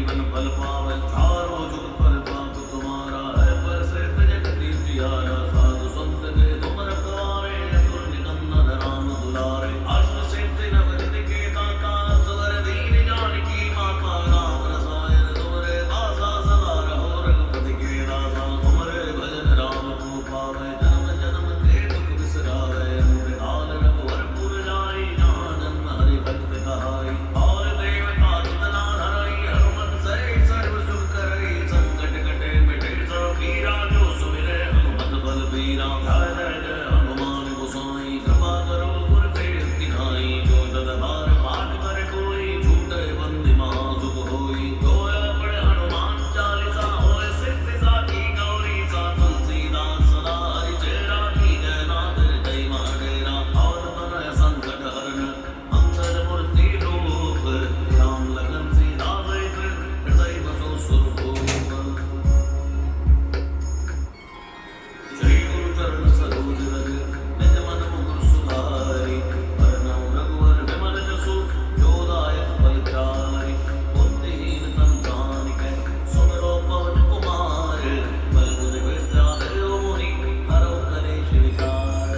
जीवन फल पावे चारों जुग प्रताप तुम्हारा है पर से जगती प्यारा साधु संत के तुम रखवारे असुर निकंदन राम दुलारे अष्ट सिद्धि नवनिधि के दाता स्वर दीन जानकी माता राम रसायन तुमरे दासा सदा रहो रघुपति के दासा तुमरे भजन राम को पावे जन्म जन्म के दुख बिसरावे अंत काल रघुवर पुर जाई जहाँ जन्म हरि भक्त कहाई और देवता जितना धरई हनुमत से सर्व सुख करई संकट कटे मिटे सब पीरा जो सुमिरे हनुमत बल बीरा जय जय जय हनुमान गोसाई कृपा करो गुरुदेव की नाई जो जग बार पाठ करे कोई छूटे बंदी महासुख होई गोया पढ़े हनुमान चालीसा होए सिद्धि साखी गौरी सा तुलसीदास सदा हरि चेरा की जय नाथ जय महाडेरा और तनय संकट हरण मंगल मूर्ति रूप राम लगन सीता सहित हृदय बसो सुरभूप श्री गुरु चरण सरोज रज निज मन मुकुर सुधारि वरनौ रघुवर विमल जसु जो दायक फलचारि बुद्धिहीन तनु जानिकै सुमिरो पवन कुमार बल बुद्धि विद्या देव मोहि हरौ कलेश विकार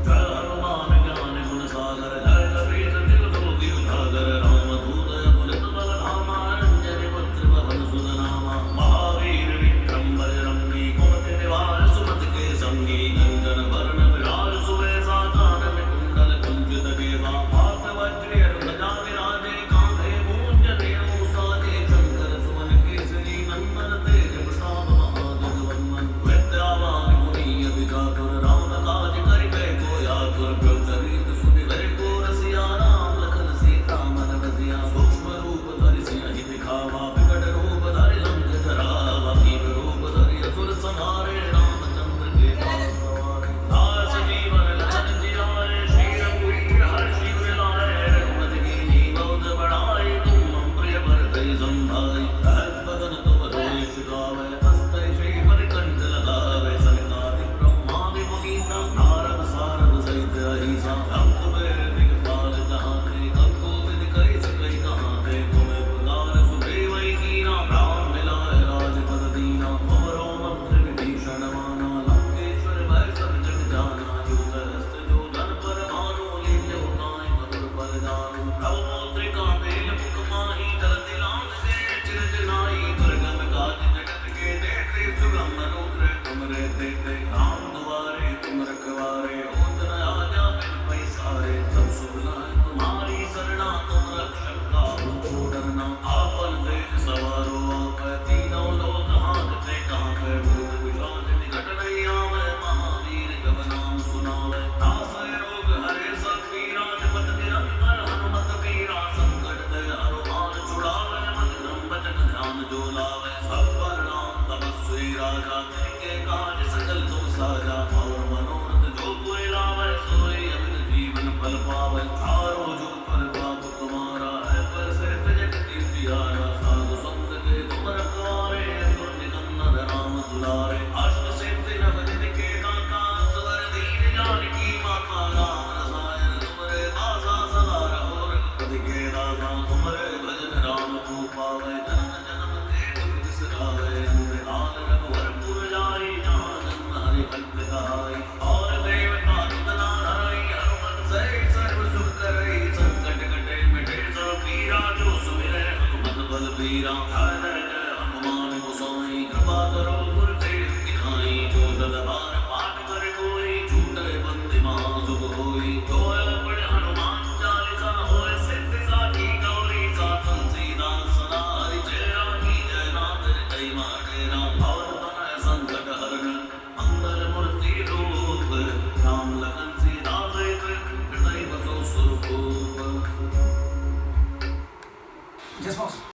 जय हनुमान ज्ञान गुण सागर जय कबीर तिल लोक उजागर रामदूत अतुलित बल धामा अंजनी पुत्र पवन सुत नामा महावीर विक्रम बजरंगी कुमति निवार सुमति के संगी कंचन वरण विराज सुबेसा कानन कुंडल कुंचित केसा हाथ वज्र ध्वजा विराजे कांधे मूंज नेमु साजे शंकर सुमन केसरी नंदन तेज प्रताप महाजगवंदन विद्यावान गुणी अभिजातुर राम काज करिबे को आतुर प्रचरित सुनिबे को रसिया राम लखन सीता मन बसिया सूक्ष्म रूप धरि सिंहि दिखावा विकट रूप धरि लंक जरावा भीम रूप धरि असुर संहारे रामचंद्र के नाम सवारे दास जीवन लखन जियाए श्री रघुवीर हर्षि उर लाए रघुपति कीन्ही बहुत बड़ाई तुम मम प्रिय भरत संभाई सहज बदन तुम रोय सुगावे हस्त श्रीपति कंठ लगावे सनकादि ब्रह्मादि मुनीसा नारद सारद सहित अहिसा अंत बेर दिगपाल जहांते कब कोविद कहि सकै कहांते तुम उपकार सुग्रीवै कीना राम मिलाए राजपद दीना तुमरो मंत्र विभीषण माना लंकेश्वर भय सब जग जाना जो सहस्त्र जो धन पर भानु लील्यो ताहि मधुर फल जानु प्रभु मुद्रिका मेल मुख माहि जलति लांग से चिर दिनाई दुर्गम काज जगत के देते सुगम अनुग्रह तुमरे देते राम दुआरे तुम रखवारे होत न आज्ञा बिन पैसारे सब सुख लाए तुम्हारी शरणा तुम रक्षक काहू को डरना आपन तेज सवारो आपै तीनों लोक हांकते कांपै भूत पिशाच निकट नहीं आवे महावीर जब नाम सुनावे नासै रोग हरे सब पीरा जपत निरंतर हनुमत वीरा संकट ते हनुमान छुड़ावे मन क्रम बचन ध्यान जो लावे सब पर नाम तपस्वी राजा तिनके काज सकल तुम साजा और मनोरथ जो कोई लावे सोई अमित जीवन फल पावे चारों जुग प्रताप तुम्हारा है पर से जगती प्यारा साधु संत के तुम रखवारे असुर निकंदन राम दुलारे अष्ट सिद्धि नवनिधि के दाता स्वर दीन जानकी माता राम रसायन तुमरे दासा सदा रहो रघुपति के दासा तुमरे भजन राम को पावे जन्म जन्म के दुख बिसरावे अंत काल रघुवर पुर जाई जहाँ जन्म हरि भक्त कहाई और देवता जितना धरई हनुमत से सर्व सुख करई संकट कटे मिटे सब पीरा जो सुमिरे हनुमत बल बीरा जय जय जय हनुमान गोसाई कृपा करो गुरुदेव की नाई जो जग बार पाठ करे कोई छूटे बंदी महासुख होई गोया पढ़े हनुमान चालीसा होए सिद्धि साखी गौरी सा तुलसीदास सदा हरि चेरा की जय नाथ जय महाडेरा और तनय संकट हरण मंगल मूर्ति रूप राम लखन सीता सहित हृदय बसो सुरभूप। Just pause.